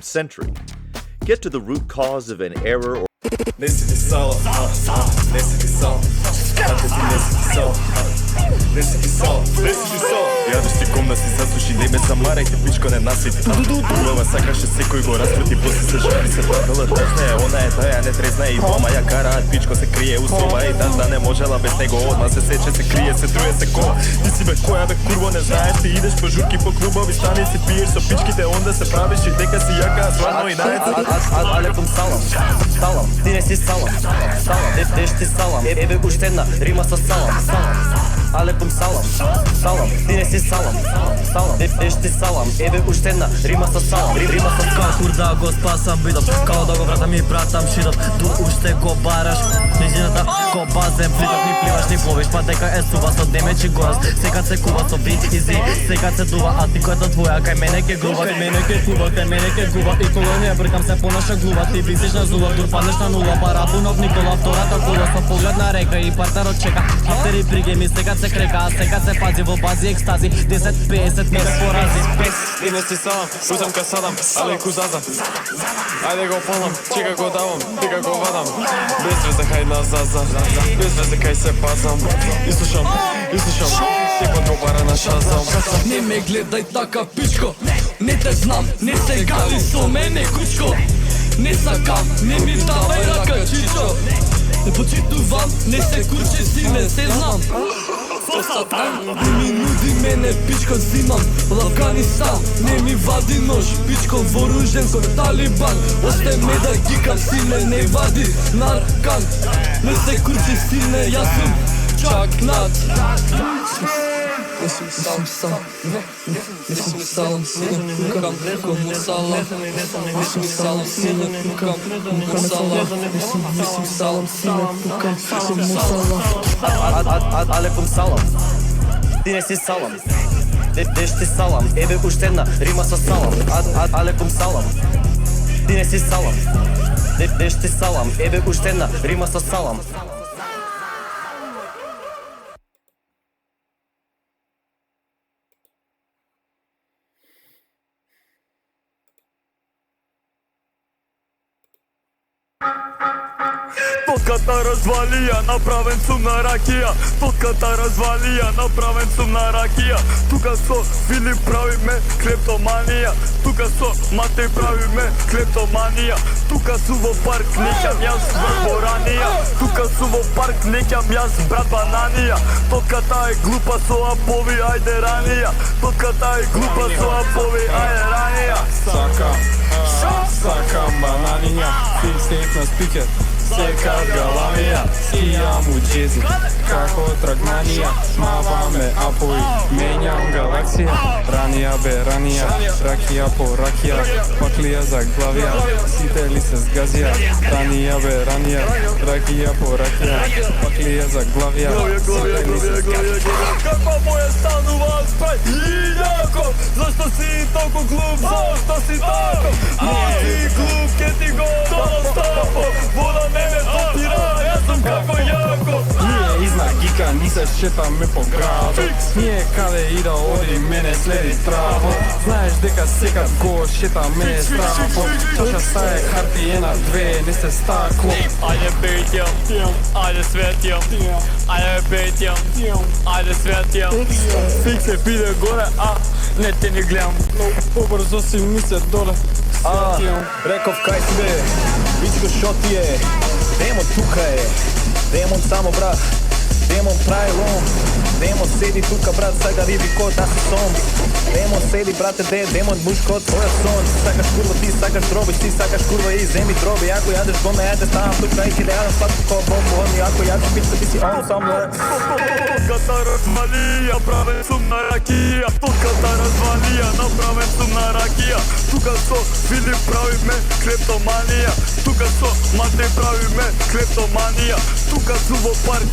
century. Get to the root cause of an error or Јадеш ти комна си засуши, не ме замарајте, пичко не насвети. Урова сакаше секој го расвети, после се жали се пратала тажна е, она е таја не трезна и двома ја караат, пичко се крие у соба и тажна не можела без него, одма се сече, се крие, се труе, се кола. Ти си бе која бе курво не знаеш, ти идеш по журки по клубови, стани си пиеш со пичките, онда се правиш и дека си јака, сварно и најца. Алейкум салам, салам, ти не си салам, салам, деш ти салам, еве уште една рима со салам, салам. Алейкум салам, салам, ти не си салам, салам, деш ти салам, еве уште една рима со салам, рима со салам. Кур да го спасам бидов, као да го вратам и пратам шидов. Ду уште го бараш, низината ко базен, плитав ни пливаш ни пловиш, па дека е сува со демечи горас. Секад се кува со бит и зи, секад се дува, а ти којата твоја кај мене ке груба, кај мене ке кува, кај мене ке губа. И кога не ја бркам се понаша глува, ти висиш на зула, дур паднеш на нула, парапунов Никола, втората кола со поглед на река и партнерот чека. Хатери бриге ми секад се крека, а секад се пази во бази екстази, 10-50 ме бе порази. И не си салам, узам ка садам, алейку заза. Ајде го полам, чека го давам, дека го вадам. Без везе хај на заза, без везе кај се пазам. И слушам, секој го бара на шазам. Не ме гледај така пичко, не те знам, не се гали со мене кучко. Не сакам, не ми давај рака чичо. Не почитувам, не се курче си, не се знам. Не ми нуди мене, пичко зимам од Афганистан. Не ми вади нож, пичко вооружен кој Талибан. Осте ме да гикам сине, не вади наркан. Не се курче сине, јас сум чакнат. Не сум салам, не сум салам, сине кукам, кому салам. Не сум салам, сине кукам, кому салам. Не сум салам, сине кукам, кому салам. Алейкум салам, ти не си салам, деш ти салам, еве уште една рима со салам. Алейкум салам, ти не си салам, деш ти салам, еве уште една рима со салам. Тотката развалија, направен сум на ракија. Тотката развалија, направен сум на ракија. Тука со Филип правиме клептоманија. Тука со Матеј правиме клептоманија. Тука су во парк, неќам јас брат Боранија. Тука су во парк, неќам јас брат Бананија. Тотката е глупа со апови, ајде ранија. Тотката е глупа со апови, ајде ранија. Сакам бананија, фиксейт на спикер. Сека галамија, скијам у джези, како трагманија. Маваме апои, менјам галаксија. Ранија бе ранија, ракија по ракија. Паклија за главија, сите ли се сгазија. Ранија бе ранија, ракија по ракија. Паклија за главија, сите ли се сгазија. Каква моја станува спрај Илјако, зашто си толку глуп, зашто си тако? Маки глуп, ке ти го дадам стапо. Вода не ме допира, јас сум како јако. Ние изнак гика, ни се шетаме по градот. Ние каде и да оди, мене следи траво. Знаеш дека секад го шетаме страфо. Чаша стае хартиена, две, не се стакло. Ајде бејтјам, ајде светјам, ајде бејтјам, ајде светјам. Фик се биде горе, а не те не гледам. Побрзо си ми се доле. Реков кај си бе, бичко шо ти е. Демон тука е, демон само брат. Демон прави лом, демон седи тука брат, сага риби ко да си сон. Демон седи брате де, демон мушко твоја сон. Сакаш курва, ти сакаш дроби, ти сакаш курва и земи дроби. Ако јадеш го ме јаде, ставам тука и ке да јадам сладко ко бомбо. Ако јадеш пица, ти си он сам ле. Тотката развалија, правен сум на ракија. Тотката развалија, направен сум на ракија. Тука со Филип правиме клептоманија. Тука со Матеј правиме клептоманија. Тука су во парк.